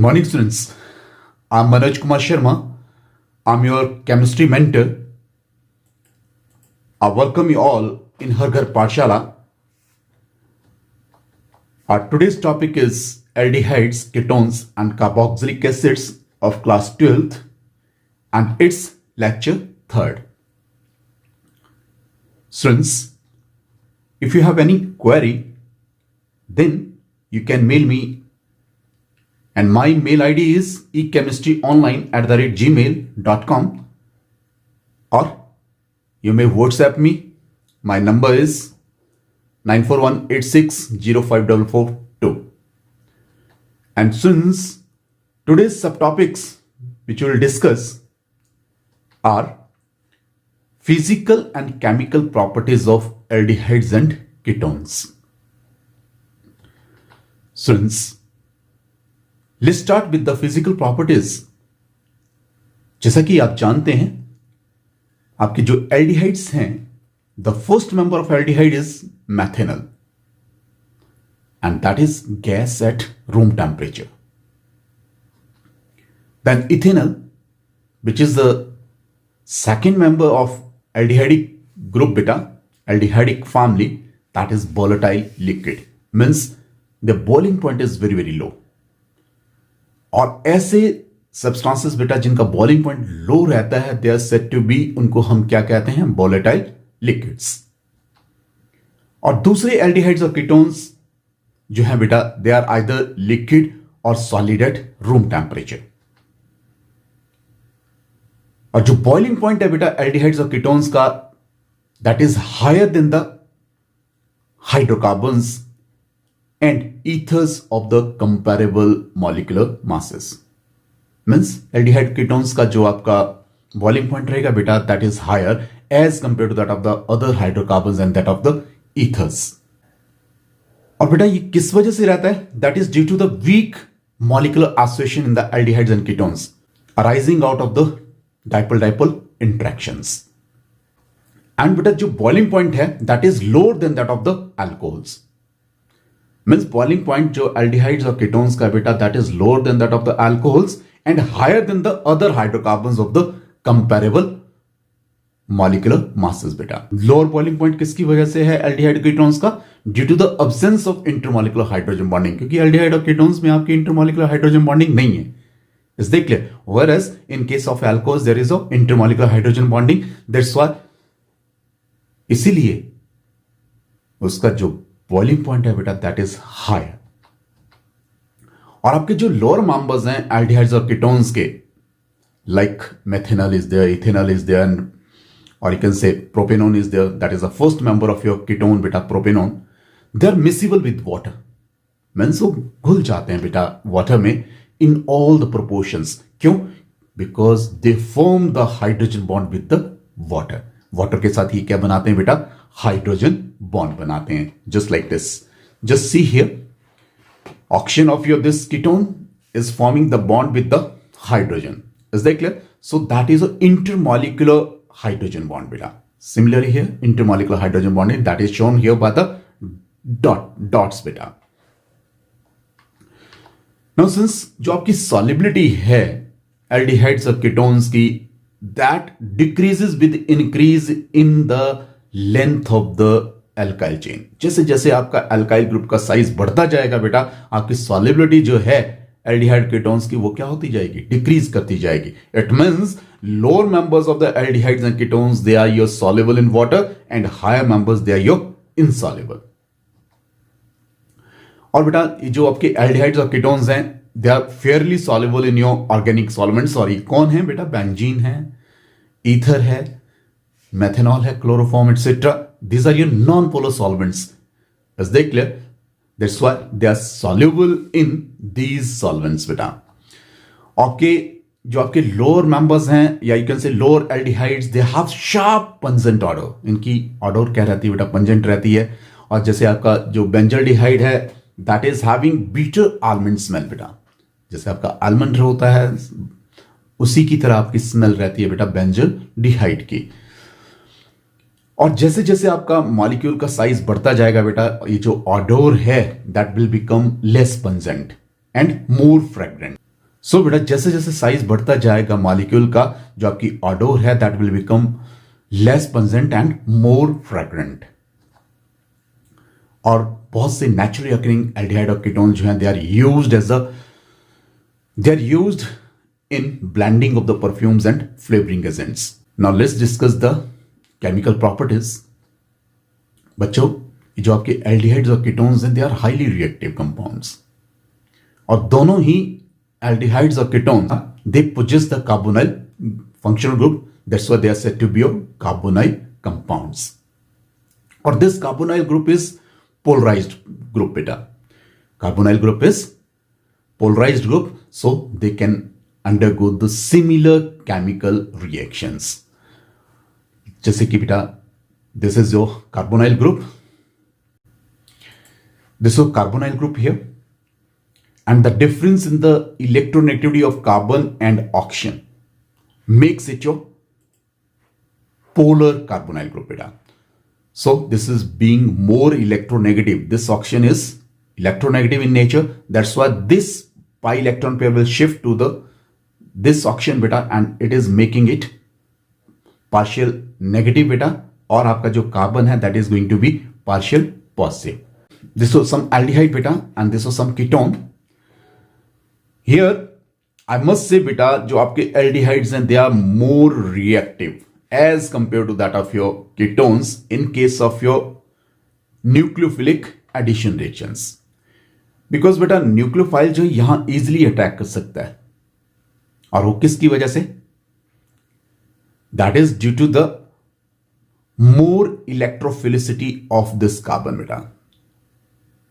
morning, students. I'm Manoj Kumar Sharma. I'm your chemistry mentor. I welcome you all in Har Ghar Pathshala. Our today's topic is aldehydes, ketones, and carboxylic acids of class 12th, and it's lecture 3rd. Students, if you have any query, then you can mail me. And my mail ID is echemistryonline@gmail.com, or you may WhatsApp me. My number is 9418605442. And since today's subtopics which we will discuss are physical and chemical properties of aldehydes and ketones. Students, let's start with the physical properties. जैसा कि आप जानते हैं, आपके जो aldehydes हैं, the first member of aldehyde is methanol, and that is gas at room temperature. Then ethanol, which is the second member of aldehydic group बेटा, aldehydic family, that is volatile liquid, means the boiling point is very very low. और ऐसे substances बेटा जिनका boiling point low रहता है, they are said to be, उनको हम क्या कहते हैं, वोलेटाइल लिक्विड्स. और दूसरे एल्डिहाइड्स और कीटोन्स जो हैं बेटा, दे आर आइदर लिक्विड और सॉलिड एट रूम टेम्परेचर. और जो बॉइलिंग पॉइंट है बेटा एल्डिहाइड्स और कीटोन्स का, that is higher than the hydrocarbons and ethers of the comparable molecular masses. Means aldehyde ketones का जो आपका boiling point रहेगा बेटा, that is higher as compared to that of the other hydrocarbons and that of the ethers. और बेटा ये किस वजह से रहता है? That is due to the weak molecular association in the aldehydes and ketones arising out of the dipole-dipole interactions. And बेटा जो boiling point है, that is lower than that of the alcohols. Means boiling point जो aldehydes और ketones का बेटा, that is lower than that of the alcohols and higher than the other hydrocarbons of the comparable molecular masses बेटा. Lower boiling point किसकी वजह से है aldehyde ketones का? Due to the absence of intermolecular hydrogen bonding, क्योंकि aldehyde और ketones में आपकी intermolecular hydrogen bonding नहीं है. Is that clear? Whereas in case of alcohols there is a intermolecular hydrogen bonding. That's why इसीलिए उसका जो बॉइलिंग पॉइंट है बेटा, दैट इज हायर. और आपके जो लोअर मेंबर्स हैं एल्डिहाइड्स और कीटोन्स के, like methanol is there, ethanol is there, और you can say propanone is there, that is the first member of your ketone बेटा, propanone. They are miscible with water, means वो घुल जाते हैं बेटा वाटर में इन ऑल द प्रोपोर्शंस. क्यों? Because they form the hydrogen bond with the water. Water के साथ ही क्या बनाते हैं बेटा? हाइड्रोजन बॉन्ड बनाते हैं. Just like this. Just see here, oxygen of your this ketone is forming the bond with the hydrogen. Is that clear? So that is a intermolecular hydrogen bond बेटा. Similarly here intermolecular hydrogen bond, that is shown here by the dots बेटा. Now since जो आपकी solubility है aldehydes और ketones की, that decreases with increase in the length of the alkyl chain. जैसे जैसे आपका alkyl ग्रुप का साइज बढ़ता जाएगा बेटा, आपकी solubility जो है aldehyde ketones की, वो क्या होती जाएगी? डिक्रीज करती जाएगी. It means lower members of the aldehydes and ketones, they are your soluble in water, and higher members they are your insoluble. और बेटा ये जो आपके aldehydes और ketones हैं, they are fairly soluble in your organic solvents. और ये कौन है बेटा? बेंजीन है, ईथर है, मेथेनॉल है, chloroform etcetera. These are your non polar solvents. Is that clear? That's why they are soluble in these solvents बेटा. ओके, जो आपके लोअर मेंबर्स हैं, या you can say lower aldehydes, they have sharp pungent odour. इनकी odour क्या रहती है बेटा? पंजेंट रहती है. और जैसे आपका जो बेंजल्डिहाइड है, that is having bitter almond smell बेटा. जैसे आपका आलमंड होता है, उसी की तरह आपकी स्मेल रहती है बेटा बेंजल्डिहाइड की. और जैसे जैसे आपका मॉलिक्यूल का साइज बढ़ता जाएगा बेटा, ये जो ऑडोर है that will become less pungent and more fragrant. So बेटा जैसे जैसे साइज बढ़ता जाएगा मॉलिक्यूल का, जो आपकी ऑडोर है that will become less pungent and more fragrant. और बहुत से नेचुरली अकरिंग एल्डिहाइड और कीटोन जो हैं they are used in blending of the perfumes and flavoring agents. Now let's discuss the chemical properties. बच्चों ये जो आपके एल्डिहाइड्स और कीटोन्स हैं they are highly reactive compounds, और दोनों ही एल्डिहाइड्स और ketones they possess the carbonyl functional group. That's why they are said to be carbonyl compounds. और this carbonyl group is polarized group beta. Carbonyl group is polarized group, so they can undergo the similar chemical reactions. जैसे कि बेटा this is your carbonyl group, this is carbonyl group here, and the difference in the electronegativity of carbon and oxygen makes it your polar carbonyl group beta. So this is being more electronegative. This oxygen is electronegative in nature, that's why this pi electron pair will shift to this oxygen beta and it is making it partial negative beta, और आपका जो carbon है that is going to be partial positive. This was some aldehyde beta and this was some ketone. Here I must say beta जो आपके aldehydes हैं they are more reactive as compared to that of your ketones in case of your nucleophilic addition reactions, because बेटा nucleophile जो यहां easily attack कर सकता है, और वो किसकी वजह से? That is due to the more electrophilicity of this carbon बेटा।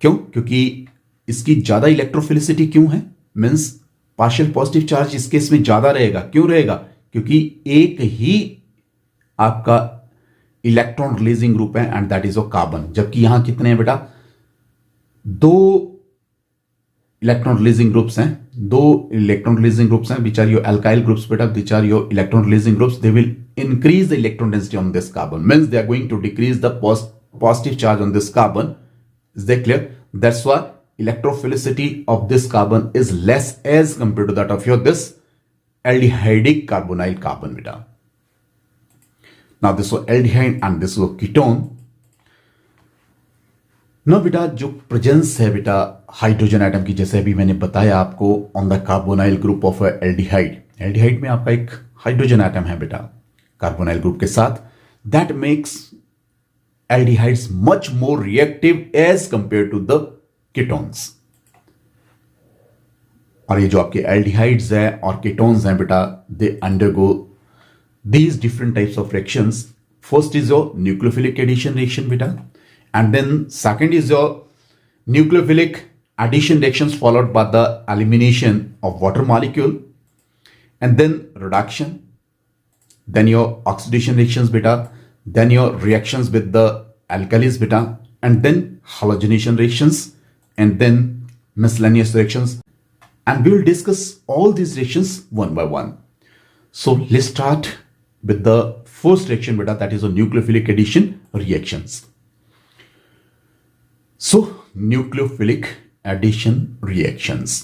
क्यों? क्योंकि इसकी ज्यादा इलेक्ट्रोफिलिसिटी क्यों है? मींस पार्शियल पॉजिटिव चार्ज इस केस में ज्यादा रहेगा। क्यों रहेगा? क्योंकि एक ही आपका इलेक्ट्रॉन रिलीजिंग ग्रुप है and that is of carbon, जबकि यहां कितने हैं बेटा? दो इलेक्ट्रॉन रिलीजिंग ग्रुप्स हैं, दो इलेक्ट्रॉन रिलीजिंग ग्रुप्स हैं which are your alkyl groups बेटा, which are your electron releasing groups, they will increase the electron density on this carbon, means they are going to decrease the positive charge on this carbon. Is that clear? That's why electrophilicity of this carbon is less as compared to that of your this aldehydic carbonyl carbon beta. Now this was aldehyde and this was ketone. ना बेटा जो presence है बेटा hydrogen atom की, जैसे अभी मैंने बताया आपको on the carbonyl group of aldehyde, aldehyde में आपका एक हाइड्रोजन एटम है बेटा कार्बोनाइल ग्रुप के साथ, that makes aldehydes much more reactive as compare to the ketones. और ये जो आपके एल्डिहाइड्स है और कीटोन्स हैं बेटा, they undergo these different types of reactions. First is your nucleophilic addition reaction beta, and then second is your nucleophilic addition reactions followed by the elimination of water molecule, and then reduction, then your oxidation reactions beta, then your reactions with the alkalis beta, and then halogenation reactions, and then miscellaneous reactions, and we will discuss all these reactions one by one. So let's start with the first reaction beta, that is a nucleophilic addition reactions. So nucleophilic addition reactions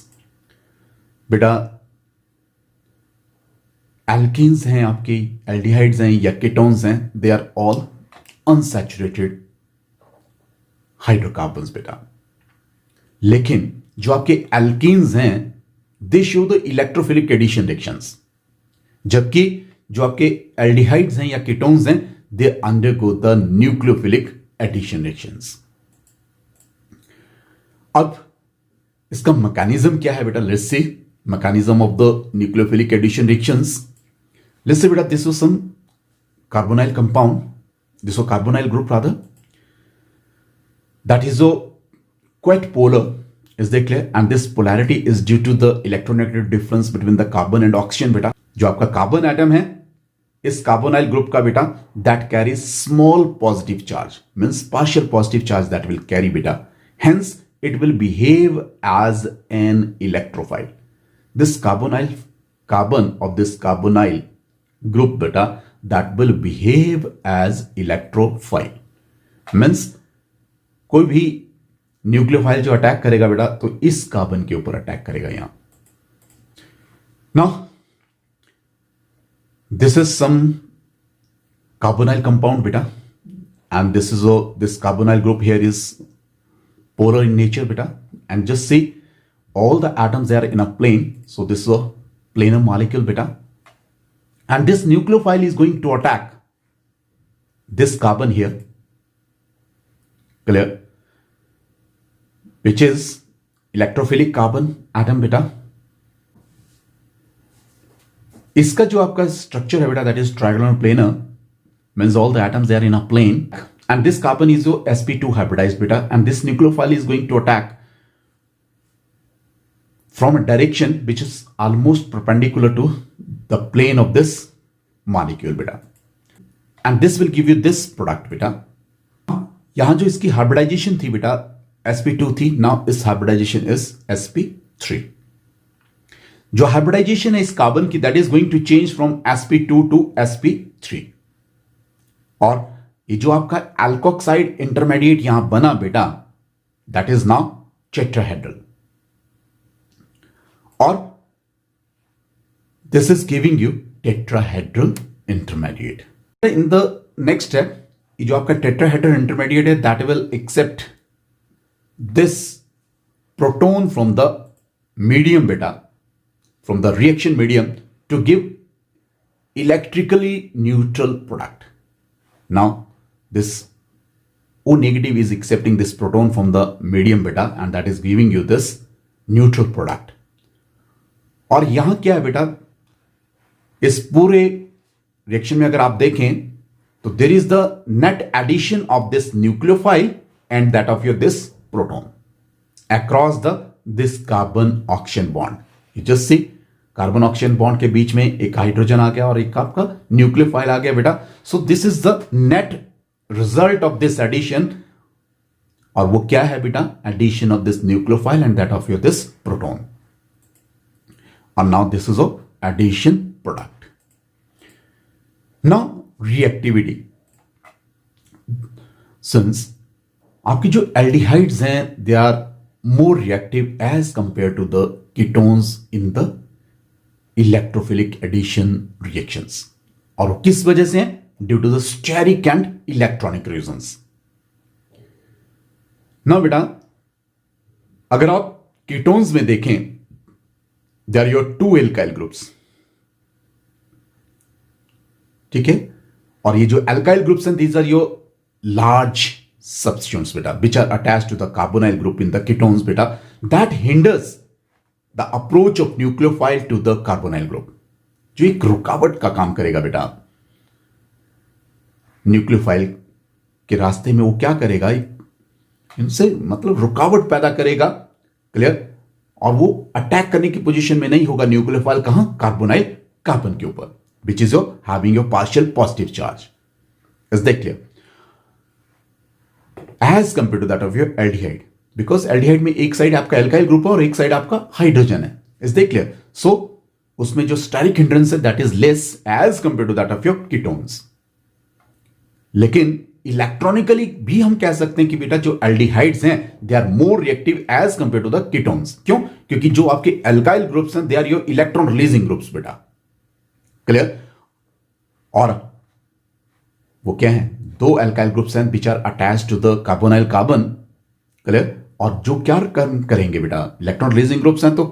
बेटा alkenes हैं आपके, aldehydes हैं या ketones हैं, they are all unsaturated hydrocarbons बेटा। लेकिन जो आपके एल्कीन्स हैं they show the electrophilic addition reactions, जबकि जो आपके एल्डिहाइड्स हैं या कीटोन्स हैं they undergo the nucleophilic addition reactions. अब इसका मैकेनिज्म क्या है बेटा? Let's see mechanism of the nucleophilic addition reactions. Let's say बेटा this was some carbonyl compound, this was carbonyl group rather, that is quite polar. Is that clear? And this polarity is due to the electronegative difference between the carbon and oxygen बेटा। जो आपका carbon atom है इस carbonyl group का बेटा, that carries small positive charge, means partial positive charge that will carry beta, hence it will behave as an electrophile. This carbon of this carbonyl group beta, that will behave as electrophile, means कोई भी nucleophile जो attack करेगा बेटा तो इस carbon के ऊपर attack करेगा। यहां Now this is some carbonyl compound beta, and this carbonyl group here is polar in nature beta, and just see all the atoms, they are in a plane. So this is a planar molecule beta, and this nucleophile is going to attack this carbon here, clear, which is electrophilic carbon atom beta. इसका जो आपका structure है बेटा, that is trigonal planar, means all the atoms, they are in a plane, and this carbon is your sp2 hybridized beta, and this nucleophile is going to attack from a direction which is almost perpendicular to the plane of this molecule beta, and this will give you this product beta. यहां जो इसकी hybridisation थी बेटा sp2 थी, now इस hybridisation is sp3. जो hybridisation है इस कार्बन की, that is going to change from sp2 to sp3, और ये जो आपका एल्कोक्साइड इंटरमीडिएट यहां बना बेटा, दैट इज नाउ टेट्राहेड्रल, और this is giving you tetrahedral intermediate. In the next step, ये जो आपका tetrahedral intermediate है, that will accept this proton from the medium beta, from the reaction medium, to give electrically neutral product. Now this O negative is accepting this proton from the medium beta, and that is giving you this neutral product. और यहां क्या है बेटा, इस पूरे reaction में अगर आप देखें तो there is the net addition of this nucleophile and that of your this proton across the this carbon oxygen bond. You just see, carbon oxygen bond के बीच में एक हाइड्रोजन आ गया और एक आपका न्यूक्लियोफाइल आ गया बेटा. So this is the net result of this addition, और वो क्या है बेटा, addition of this nucleophile and that of your this proton. And now this is a addition product. Now reactivity. Since आपकी जो aldehydes हैं, they are more reactive as compared to the ketones in the electrophilic addition reactions. और वो किस वजह से हैं? Due to the steric and electronic reasons. Now बेटा, अगर आप ketones में देखें, they are your two alkyl groups, ठीक है, और ये जो alkyl groups हैं, these are your large substituents beta, which are attached to the carbonyl group in the ketones beta, that hinders the approach of nucleophile to the carbonyl group. जो एक रुकावट का काम करेगा बेटा न्यूक्लियोफाइल के रास्ते में, वो क्या करेगा, इनसे मतलब रुकावट पैदा करेगा, क्लियर, और वो अटैक करने की पोजीशन में नहीं होगा न्यूक्लियोफाइल, कहां, कार्बोनाइल कार्बन के ऊपर, which is your having your partial positive charge. Is that clear? As compare to that of your aldehyde, because aldehyde में एक साइड आपका एल्काइल ग्रुप है और एक साइड आपका हाइड्रोजन है. Is that clear? सो उसमें जो स्टेरिक हिंड्रेंस है that is less as compare to that of your ketones. लेकिन इलेक्ट्रॉनिकली भी हम कह सकते हैं कि बेटा जो एल्डिहाइड्स हैं they are more reactive as compare to the ketones. क्यों? क्योंकि जो आपके एल्काइल ग्रुप्स हैं they are your electron releasing groups बेटा, क्लियर. और वो क्या है, दो एल्काइल ग्रुप्स हैं which are attached to the carbonyl carbon, clear, और जो क्या करेंगे बेटा, इलेक्ट्रॉन रिलीजिंग ग्रुप्स हैं तो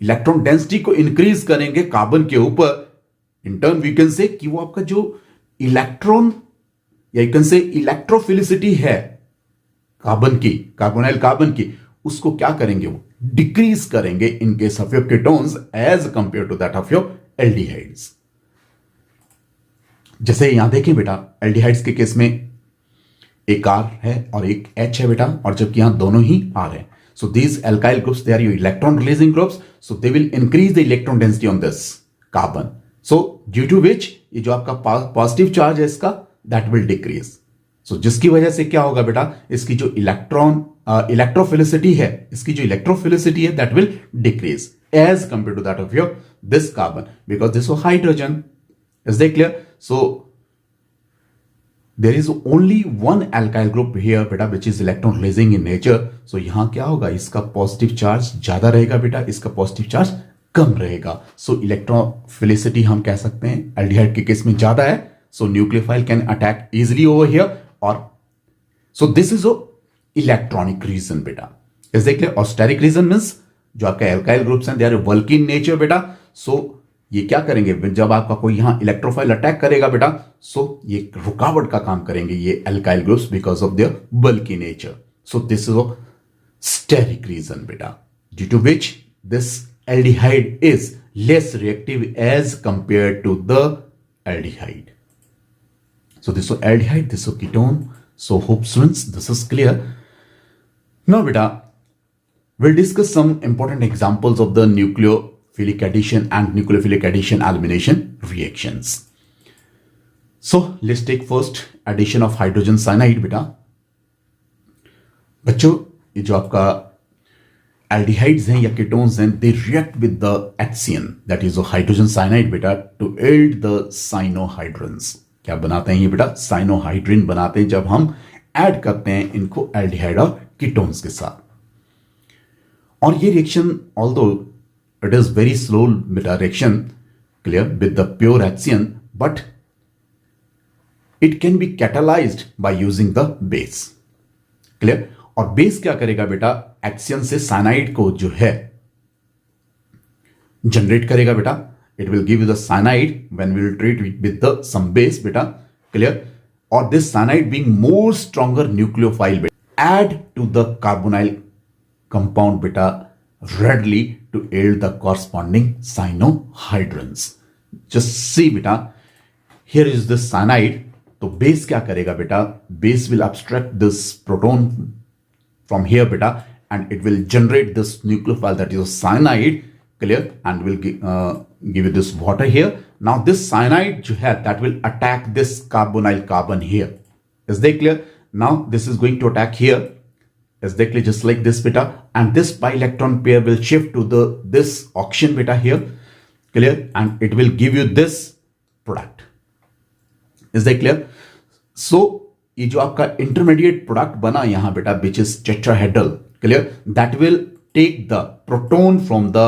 इलेक्ट्रॉन डेंसिटी को इंक्रीज करेंगे कार्बन के ऊपर. In turn we can say कि वो आपका जो इलेक्ट्रॉन या यू कैन से इलेक्ट्रोफिलिसिटी है कार्बन की, कार्बोनाइल कार्बन की, उसको क्या करेंगे, वो डिक्रीज करेंगे in case of your ketones as compare to that of your aldehydes. जैसे यहां देखें बेटा, एल्डिहाइड्स के केस में एक R है और एक H है बेटा, और जबकि यहां दोनों ही R है. So these alkyl groups they are your electron releasing groups, so they will increase the electron density on this carbon. So due to which ये जो आपका पॉजिटिव चार्ज है इसका दैट विल डिक्रीज. सो जिसकी वजह से क्या होगा बेटा, इसकी जो इलेक्ट्रोफिलिसिटी है, इसकी जो इलेक्ट्रोफिलिसिटी है that will decrease as compare to that of your this carbon, because this was hydrogen. Is that clear? So there is only one alkyl group here बेटा which is electron releasing in nature. So यहां क्या होगा, इसका positive charge ज्यादा रहेगा बेटा, इसका positive charge कम रहेगा. सो इलेक्ट्रोफिलिसिटी हम कह सकते हैं एल्डिहाइड के केस में ज्यादा है. So nucleophile can attack easily over here. और so this is a electronic region बेटा. इज देखिए ऑस्टेरिक रीजन मीन्स जो आपका एल्काइल ग्रुप्स हैं they are bulky in nature बेटा. सो ये क्या करेंगे जब आपका कोई यहां इलेक्ट्रोफाइल अटैक करेगा बेटा, सो ये रुकावट का काम करेंगे ये alkyl groups because of their bulky nature. So this is a steric region बेटा, due to which this aldehyde is less reactive as compared to the aldehyde. So this is aldehyde, this is ketone. So hope students this is clear. Now beta, we'll discuss some important examples of the nucleophilic addition and nucleophilic addition elimination reactions. So let's take first addition of hydrogen cyanide beta. बच्चों ये जो आपका aldehydes हैं या ketones हैं, they react with the HCN, that is the hydrogen cyanide बेटा, to yield the cyanohydrins. क्या बनाते हैं ये बेटा? cyanohydrin बनाते हैं जब हम ऐड करते हैं इनको aldehyde और ketones के साथ. और ये reaction although it is very slow बेटा reaction, clear, with the pure HCN, but it can be catalyzed by using the base. clear. और बेस क्या करेगा बेटा? एक्सियन से साइनाइड को जो है जनरेट करेगा बेटा. It will give you the cyanide when we will treat with the some base बेटा. क्लियर. और this cyanide being more stronger nucleophile बेटा add to the carbonyl compound बेटा readily to yield the corresponding cyanohydrins. Just see बेटा, here is the cyanide. तो base क्या करेगा बेटा? Base will abstract this proton from here beta and it will generate this nucleophile that is a cyanide. Clear. And will give you this water here. Now this cyanide जो है that will attack this carbonyl carbon here. Is that clear? Now this is going to attack here. Is that clear? Just like this beta, and this pi electron pair will shift to the this oxygen beta here. Clear. And it will give you this product. Is that clear? So ये जो आपका intermediate product बना यहां बेटा which is tetrahedral. Clear. That will take the proton from the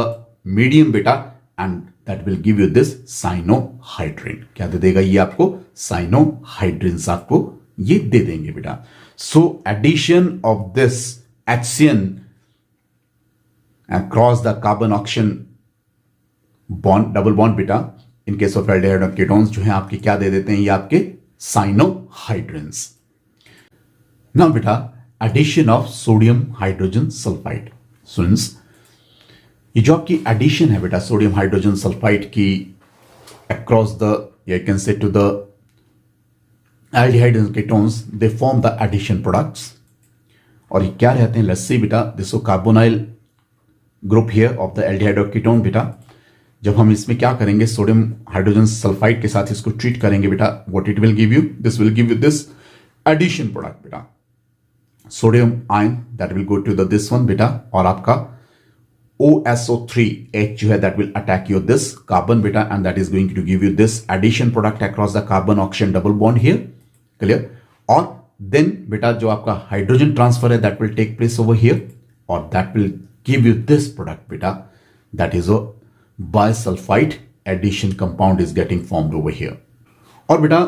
medium बेटा and that will give you this cyanohydrin. क्या दे देगा ये आपको? साइनोहाइड्रिन्स आपको ये दे देंगे बेटा. So addition of this HCN across the carbon oxygen bond double bond बेटा इन केस ऑफ एल्डिहाइड और कीटोन्स जो है आपके क्या दे देते हैं ये आपके साइनोहाइड्रिन्स. Now बेटा addition of sodium hydrogen sulphide. Students ये जो आपकी एडिशन है बेटा सोडियम हाइड्रोजन सल्फाइड की across the you can say to the aldehyde and ketones they form the addition products. और ये क्या रहते हैं? लेट्स सी बेटा this carbonyl group here of the aldehyde और कीटोन बेटा. जब हम इसमें क्या करेंगे सोडियम हाइड्रोजन सल्फाइड के साथ इसको ट्रीट करेंगे बेटा, what it will give you? This will give you this addition product बेटा. Sodium ion that will go to the this one बेटा, और आपका OSO3H जो है that will attack your this carbon बेटा and that is going to give you this addition product across the carbon oxygen double bond here. Clear. और then बेटा जो आपका हाइड्रोजन ट्रांसफर है that will take place over here और that will give you this product बेटा that is a bisulfite addition compound is getting formed over here. Or beta,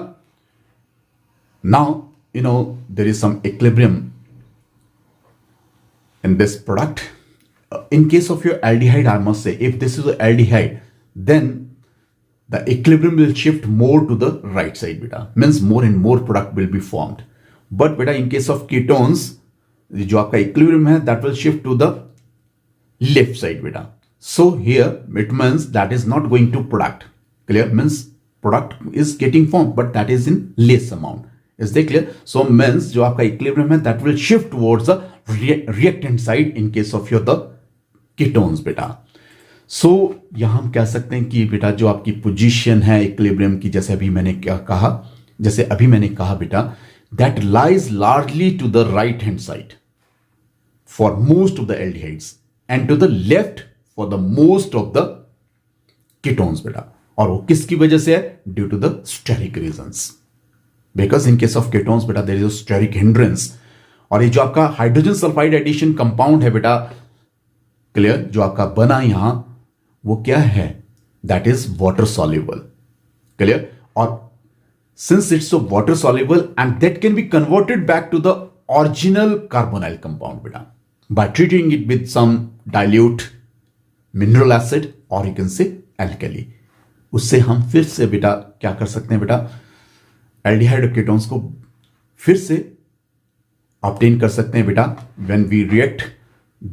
now you know there is some equilibrium in this product. In case of your aldehyde, I must say, if this is an aldehyde, then the equilibrium will shift more to the right side beta, means more and more product will be formed. But beta, in case of ketones, जो आपका equilibrium है that will shift to the left side beta. So here it means that is not going to product. Clear. Means product is getting formed but that is in less amount. Is that clear? So means जो आपका equilibrium है that will shift towards the reactant side in case of your the ketones बेटा. So यहां हम कह सकते हैं कि बेटा जो आपकी पोजीशन है equilibrium की जैसे अभी मैंने कहा बेटा that lies largely to the right hand side for most of the aldehydes and to the left for the most of the ketones बेटा. और वो किसकी वजह से है? Due to the steric reasons. Because in case of ketones बेटा there is a steric hindrance. और ये जो आपका हाइड्रोजन सल्फाइड एडिशन कंपाउंड है बेटा, क्लियर, जो आपका बना यहां वो क्या है, that is water soluble. Clear. और since it's so water soluble and that can be converted back to the original carbonyl compound beta by treating it with some dilute mineral acid or you can say alkali. उससे हम फिर से बेटा क्या कर सकते हैं बेटा, एल्डिहाइड कीटोन्स को फिर से ऑब्टेन कर सकते हैं बेटा when we react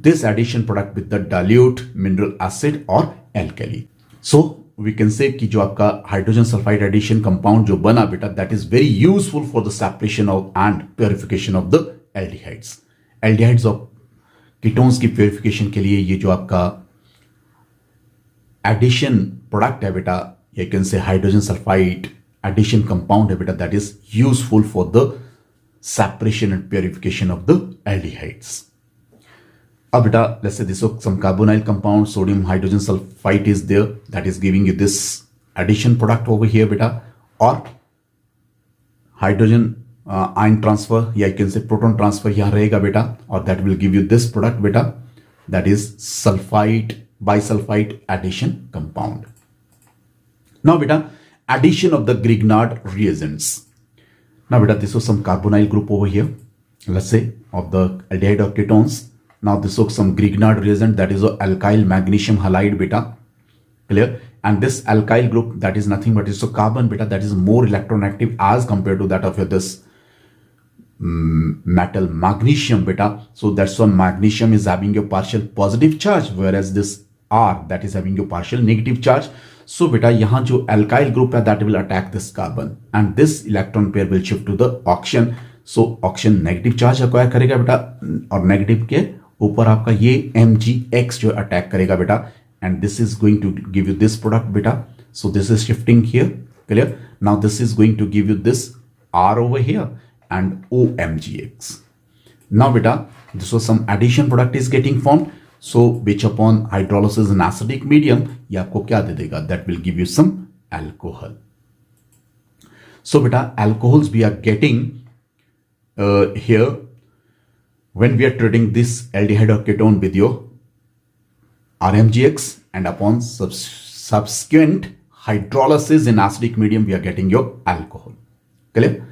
this addition product with the dilute mineral acid और alkali. So we can say कि जो आपका हाइड्रोजन सल्फाइड एडिशन कंपाउंड जो बना बेटा that is very useful for the separation of and purification of the aldehydes. Aldehydes of ketones की purification के लिए ये जो आपका एडिशन प्रोडक्ट है बेटा, you can say hydrogen sulphide addition compound है बेटा, that is useful for the separation and purification of the aldehydes. Now beta, let's say this is some carbonyl compound, sodium hydrogen sulfide is there, that is giving you this addition product over here beta, or hydrogen ion transfer, yeah you can say proton transfer यहाँ रहेगा बेटा, or that will give you this product beta, that is sulfide bisulfide addition compound. Now beta, addition of the Grignard reagents. Now beta, this was some carbonyl group over here, let's say of the aldehyde of ketones. Now this was some Grignard reagent, that is a alkyl magnesium halide beta. Clear. And this alkyl group, that is nothing but it's a carbon beta that is more electronegative as compared to that of your this metal magnesium beta. So that's why magnesium is having your partial positive charge, whereas this R that is having your partial negative charge. So beta, यहाँ जो alkyl group है that will attack this carbon and this electron pair will shift to the oxygen. So oxygen negative charge acquire करेगा बेटा और negative के ऊपर आपका ये Mgx जो अटैक करेगा बेटा, and this is going to give you this product beta. So this is shifting here. Clear. Now this is going to give you this R over here and OMgx. Now beta, this was some addition product is getting formed. So which upon hydrolysis in acidic medium ये आपको क्या दे देगा, that will give you some alcohol. So beta, alcohols we are getting here when we are treating this aldehyde or ketone with your RMGX, and upon subsequent hydrolysis in acidic medium we are getting your alcohol. Clear.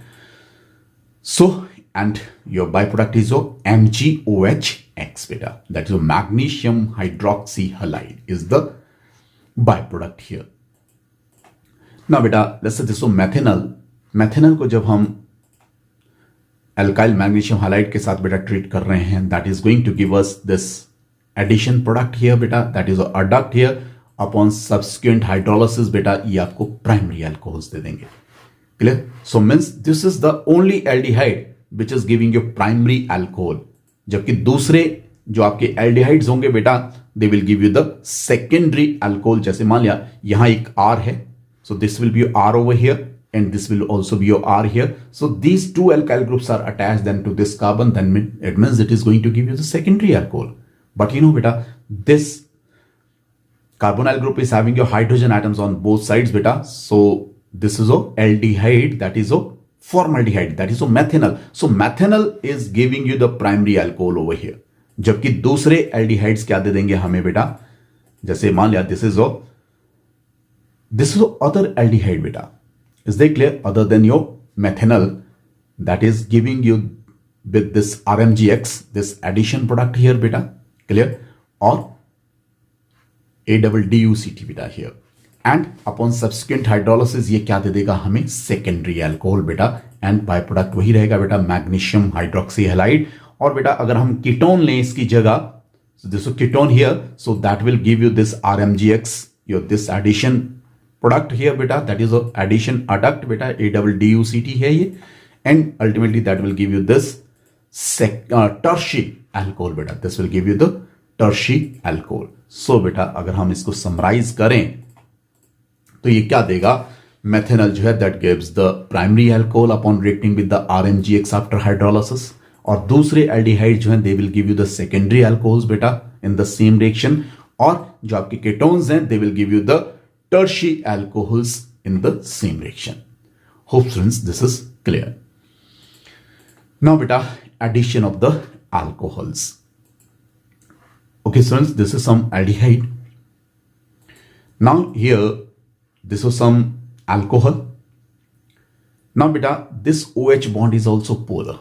So and your byproduct is your MgOHX beta, that is your magnesium hydroxyhalide is the byproduct here. Now beta, let's say this is methanol. Methanol को जब हम alkyl magnesium halide के साथ बेटा treat कर रहे हैं, that is going to give us this addition product here beta, that is a adduct here. Upon subsequent hydrolysis beta ये आपको primary alcohols दे देंगे. Clear. So means this is the only aldehyde which is giving you primary alcohol, जबकि दूसरे जो आपके aldehydes होंगे बेटा they will give you the secondary alcohol. जैसे मान लिया यहाँ एक R है, so this will be your R over here and this will also be your R here. So these two alkyl groups are attached then to this carbon, then it means it is going to give you the secondary alcohol. But you know beta, this carbonyl group is having your hydrogen atoms on both sides beta, so this is a aldehyde, that is a formaldehyde, that is a methanol. So methanol is giving you the primary alcohol over here, जबकि दूसरे aldehydes क्या दे देंगे हमें बेटा, जैसे मान लिया this is other aldehyde beta. Is that clear? Other than your methanol that is giving you with this RMGX, this addition product here beta. Clear. Or ADDUCT beta here. And upon subsequent hydrolysis ये क्या दे देगा हमें, secondary alcohol बेटा, and byproduct वही रहेगा बेटा magnesium hydroxyhalide. और बेटा अगर हम ketone लें इसकी जगह, so this is ketone here, so that will give you this RMGX, your this addition product here बेटा, that is a addition adduct बेटा, ADDUCT है ये, and ultimately that will give you this tertiary alcohol बेटा, this will give you the tertiary alcohol. So बेटा अगर हम इसको summarize करें तो ये क्या देगा, methanol जो है that gives the primary alcohol upon reacting with the RMGX after hydrolysis, और दूसरे aldehyde जो हैं they will give you the secondary alcohols बेटा in the same reaction, और जो आपके ketones हैं they will give you the tertiary alcohols in the same reaction. Hope students this is clear. Now beta, addition of the alcohols. Okay students, this is some aldehyde. Now here this is some alcohol. Now beta, this OH bond is also polar.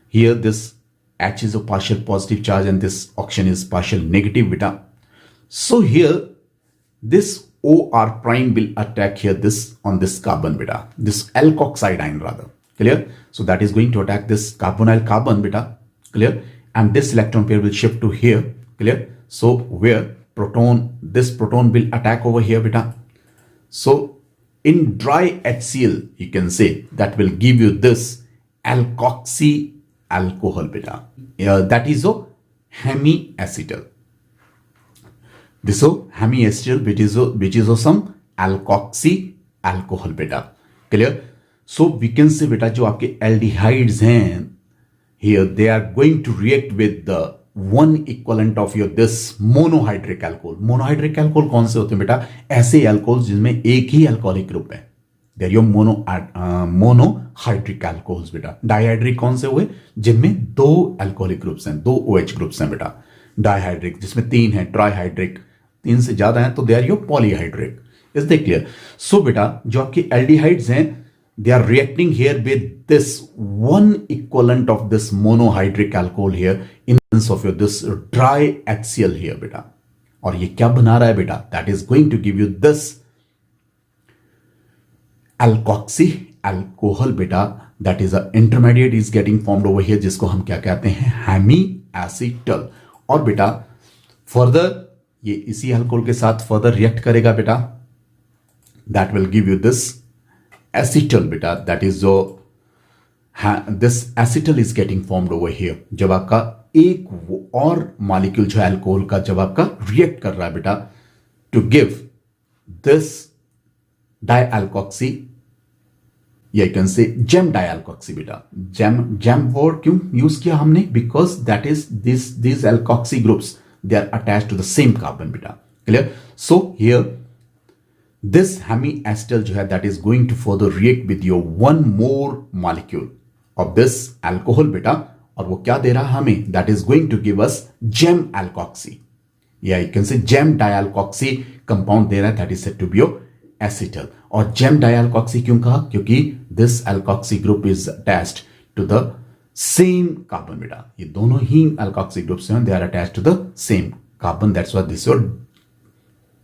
Here this H is a partial positive charge and this oxygen is partial negative beta. So here this OR prime will attack here this on this carbon beta, this alkoxide ion rather. Clear? So that is going to attack this carbonyl carbon beta. Clear? And this electron pair will shift to here. Clear? So where this proton will attack over here beta. So in dry HCl, you can say that will give you this alkoxy alcohol beta. That is a hemiacetal. This is hemiacetal, which is some alkoxy alcohol beta. Clear? So we can say beta जो आपके aldehydes हैं here, they are going to react with the one equivalent of your this monohydric alcohol. Monohydric alcohol कौन से होते हैं बेटा? ऐसे alcohols जिसमें एक ही alcoholic group है. They are your monohydric alcohols बेटा. Dihydric कौन से हुए? जिनमें दो alcoholic groups हैं, दो OH groups हैं बेटा. Dihydric जिसमें तीन है, trihydric तीन से ज्यादा हैं तो they are your polyhydric. Is that clear? So बेटा जो आपके aldehydes हैं, they are reacting here with this one equivalent of this monohydric alcohol here in presence of your this dry HCl here beta. और ये क्या बना रहा है बेटा? That is going to give you this alkoxy alcohol beta. That is a intermediate is getting formed over here जिसको हम क्या कहते हैं? hemiacetal. और बेटा further ये इसी अल्कोहल के साथ further react करेगा बेटा. That will give you this acetal beta. That is जो this acetal is getting formed over here. जब आपका एक और मॉलिक्यूल जो अल्कोहल का जब आपका रिएक्ट कर रहा है बेटा टू गिव दिस डाइअल्कोक्सी, या you can say gem dialkoxy बेटा. जेम वर्ड क्यों यूज किया हमने? Because that is this alkoxy groups they are attached to the same carbon बेटा. Clear? So here this hemiacetal जो है that is going to further react with your one more molecule of this alcohol beta, और वो क्या दे रहा है हमें? That is going to give us gem alkoxy, या you can say gem dialkoxy compound दे रहा है, that is said to be your acetal. और gem dialkoxy क्यों कहा? क्योंकि this alkoxy group is attached to the same carbon beta. ये दोनों ही alkoxy groups हैं, they are attached to the same carbon. That's why this your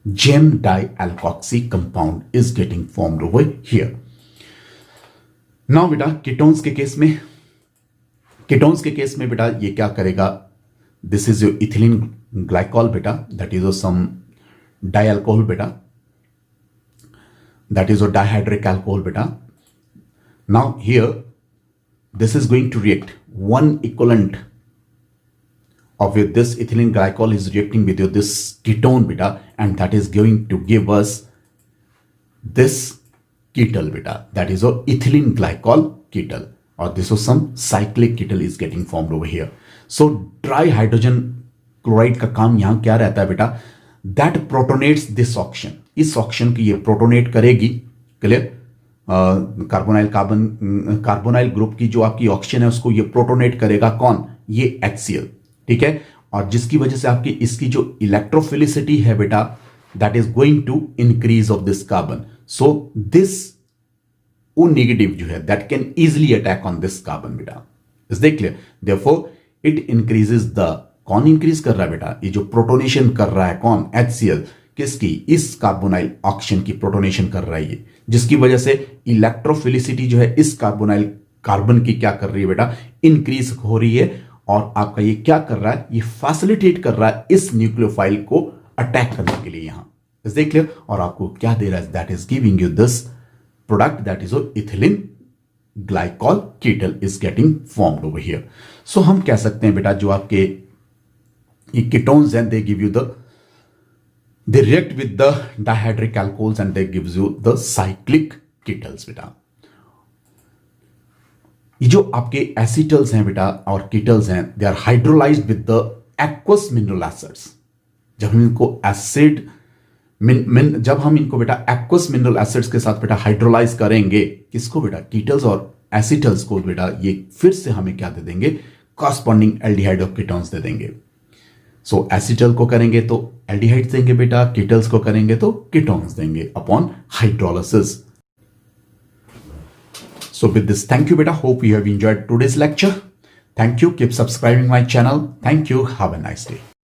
gem dialkoxy compound is getting formed over here. Now बेटा ketones के case में बेटा ये क्या करेगा? This is your ethylene glycol बेटा, दैट इज सम डाइअल्कोहल बेटा, that is your dihydric alcohol बेटा. Now here this is going to react one equivalent of your this ethylene glycol is reacting with your this ketone beta, and that is going to give us this ketal beta, that is a ethylene glycol ketal, or this is some cyclic ketal is getting formed over here. So dry hydrogen chloride का काम यहाँ क्या रहता है बेटा? That protonates this oxygen. इस oxygen की ये protonate करेगी. क्लियर? कार्बोनाइल ग्रुप की जो आपकी ऑक्सीजन है उसको ये प्रोटोनेट करेगा. कौन? ये HCl. ठीक है? और जिसकी वजह से आपकी इसकी जो इलेक्ट्रोफिलिसिटी है बेटा, that is going to increase of this carbon. So this O negative जो है that can easily attack on this carbon बेटा. Is that clear? Therefore it increases the, कौन इंक्रीज कर रहा है बेटा? ये जो प्रोटोनेशन कर रहा है कौन? HCl. किसकी? इस कार्बोनाइल ऑक्सीजन की प्रोटोनेशन कर रहा है ये, जिसकी वजह से इलेक्ट्रोफिलिसिटी जो है इस कार्बोनाइल कार्बन की क्या कर रही है बेटा? इंक्रीज हो रही है. और आपका ये क्या कर रहा है? ये फैसिलिटेट कर रहा है इस न्यूक्लियोफाइल को अटैक करने के लिए यहां. Is that clear? और आपको क्या दे रहा है? That is giving you this product, that is ethylene glycol ketal is getting formed over here. So हम कह सकते हैं बेटा जो आपके ये कीटोन्स हैं, they give you they react with the dihydric alcohols and they gives you the cyclic ketals बेटा. ये जो आपके एसिटल्स हैं बेटा और कीटल्स हैं, they are hydrolysed with the aqueous mineral acids. जब हम इनको एसिड जब हम इनको बेटा एक्वस मिनरल एसिड्स के साथ बेटा हाइड्रोलाइज करेंगे, किसको बेटा? कीटल्स और एसिटल्स को बेटा ये फिर से हमें क्या दे देंगे? कॉरस्पॉन्डिंग एल्डिहाइड ऑफ कीटोन्स दे देंगे. सो एसिटल को करेंगे तो एल्डिहाइड्स देंगे बेटा, कीटल्स को करेंगे तो कीटोन्स देंगे upon hydrolysis. So with this, thank you beta. Hope you have enjoyed today's lecture. Thank you. Keep subscribing my channel. Thank you. Have a nice day.